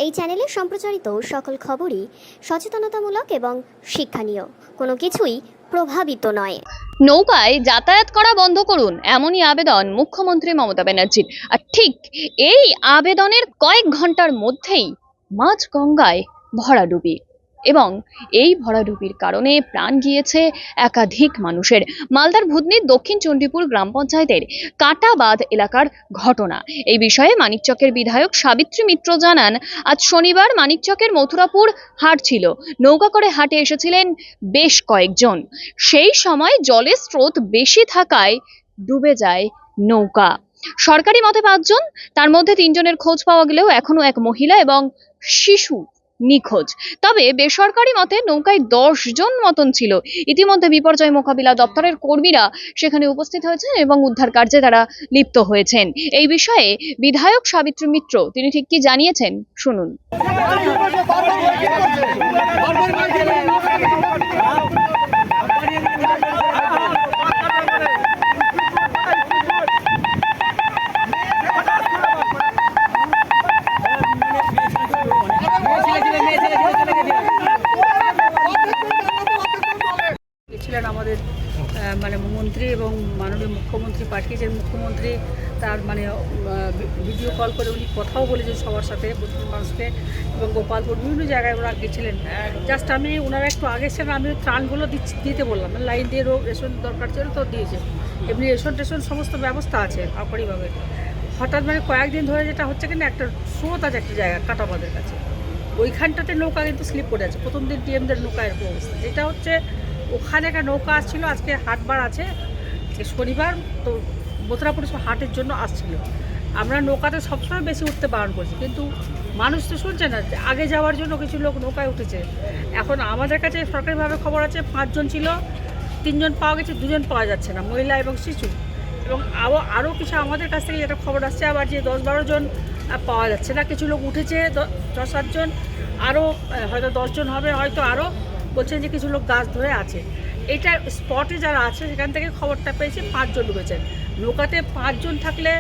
এই চ্যানেলে সম্প্রচারিত সকল খবরই সচেতনতামূলক এবং শিক্ষণীয়, কোনো কিছুই প্রভাবিত নয়। নৌকায় যাতায়াত করা বন্ধ করুন, এমনই আবেদন মুখ্যমন্ত্রী মমতা ব্যানার্জির। আর ঠিক এই আবেদনের কয়েক ঘন্টার মধ্যেই মাঝ গঙ্গায় ভরাডুবি, এবং এই ভরাডুবির কারণে প্রাণ গিয়েছে একাধিক মানুষের। মালদার ভুতনির দক্ষিণ চণ্ডীপুর গ্রাম পঞ্চায়েতের কাটাবাঁধ এলাকার ঘটনা। এই বিষয়ে মানিকচকের বিধায়ক সাবিত্রী মিত্র জানান, আজ শনিবার মানিকচকের মথুরাপুর হাট ছিল। নৌকা করে হাটে এসেছিলেন বেশ কয়েকজন। সেই সময় জলের স্রোত বেশি থাকায় ডুবে যায় নৌকা। সরকারি মতে 5 জন, তার মধ্যে 3 জনের খোঁজ পাওয়া গেলেও এখনো এক মহিলা এবং শিশু নিখোঁজ। তবে বেসরকারি মতে নৌকায় 10 জন মতন ছিল। ইতিমধ্যে বিপর্যয় মোকাবিলা দপ্তরের কর্মীরা সেখানে উপস্থিত হয়েছেন এবং উদ্ধার কার্যে তারা লিপ্ত হয়েছেন। এই বিষয়ে বিধায়ক সাবিত্রী মিত্র তিনি ঠিক কি জানিয়েছেন, শুনুন। ছিলেন আমাদের মন্ত্রী এবং মাননীয় মুখ্যমন্ত্রী পাঠিয়েছেন। মুখ্যমন্ত্রী তার ভিডিও কল করে উনি কথাও বলেছেন সবার সাথে, প্রচুর মানুষকে, এবং গোপালপুর বিভিন্ন জায়গায় ওরা গেছিলেন। জাস্ট আমি ওনারা একটু আগে ছিলেন, আমি ত্রাণগুলো দিতে বললাম, লাইন দিয়ে রেশন দরকার ছিল তো দিয়েছে। এমনি রেশন টেশন সমস্ত ব্যবস্থা আছে সরকারিভাবে। হঠাৎ কয়েকদিন ধরে যেটা হচ্ছে কিনা, একটা স্রোত আছে একটা জায়গা কাটাবাঁধের কাছে, ওইখানটাতে নৌকা কিন্তু স্লিপ করে আছে। প্রথম দিন টিএমদের নৌকা এরকম অবস্থা, যেটা হচ্ছে ওখানে একটা নৌকা আসছিল। আজকে হাটবার আছে, শনিবার, তো মথুরাপুর হাটের জন্য আসছিল। আমরা নৌকাতে সবসময় বেশি উঠতে বারণ করছি, কিন্তু মানুষ তো শুনছে না। আগে যাওয়ার জন্য কিছু লোক নৌকায় উঠেছে। এখন আমাদের কাছে সরকারিভাবে খবর আছে 5 জন ছিল, 3 জন পাওয়া গেছে, 2 জন পাওয়া যাচ্ছে না, মহিলা এবং শিশু। এবং আরও কিছু আমাদের কাছ থেকে যেটা খবর আসছে, আবার যে 10-12 জন পাওয়া যাচ্ছে না। কিছু লোক উঠেছে, 10-7 জন, আরও হয়তো 10 জন হবে, হয়তো আরও বলছেন যে কিছু লোক গাছ ধরে আছে। এটা স্পটে যারা আছে সেখান থেকে খবরটা পেয়েছি 5 জন ডুবেছেন। নৌকাতে 5 জন থাকলে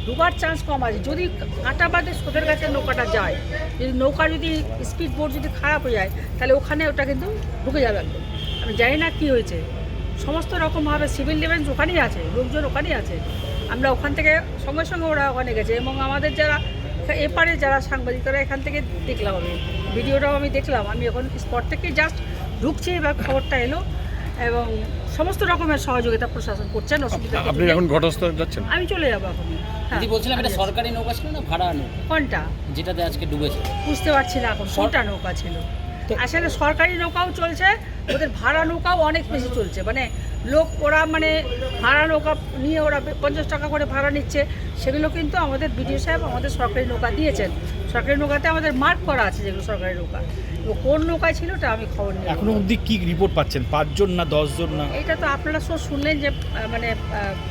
ডুবার চান্স কম আছে। যদি কাটাবাঁধে স্রোতের কাছে নৌকাটা যায়, যদি নৌকা যদি স্পিড বোট যদি খারাপ হয়ে যায়, তাহলে ওখানে ওটা কিন্তু ঢুকে যাবে একদম। আমি জানি না কী হয়েছে। সমস্ত রকমভাবে সিভিল ডিফেন্স ওখানেই আছে, লোকজন ওখানেই আছে। আমরা ওখান থেকে সঙ্গে সঙ্গে ওরা ওখানে গেছে, এবং আমাদের যারা এপারে যারা সাংবাদিক তারা এখান থেকে দেখলাম, আমি ভিডিওটাও আমি দেখলাম। আমি এখন স্পট থেকে জাস্ট ঢুকছি, এবার খবরটা এলো, এবং সমস্ত রকমের সহযোগিতা প্রশাসন করছেন। অসুবিধা আপনি এখন ঘটনাস্থলে যাচ্ছেন? আমি চলে যাবো এখন। দিদি বলছিলাম, এটা সরকারি নৌকা ছিল না ভাড়া নৌকা? কোনটা যেটাতে আজকে ডুবেছে বুঝতে পারছি না এখন কোনটা নৌকা ছিল। আসলে সরকারি নৌকাও চলছে, ওদের ভাড়া নৌকাও অনেক বেশি চলছে। লোক ওরা ভাড়া নৌকা নিয়ে ওরা 50 টাকা করে ভাড়া নিচ্ছে। সেগুলো কিন্তু আমাদের বিডিও সাহেব আমাদের সরকারি নৌকা দিয়েছেন। সরকারি নৌকাতে আমাদের মার্ক করা আছে যেগুলো সরকারি নৌকা। কোন নৌকায় ছিল ওটা আমি খবর নিই। এখনো অবধি কি রিপোর্ট পাচ্ছেন? 5 জন না 10 জন? না এটা তো আপনারা শুনলেন যে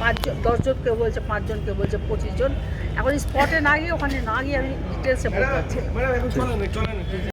5 জন, 10 জন কেউ বলছে, 5 জন কেউ বলছে, 25 জন। এখন স্পটে না গিয়ে, ওখানে না গিয়ে আমি ডিটেলসে বলতে পারছি।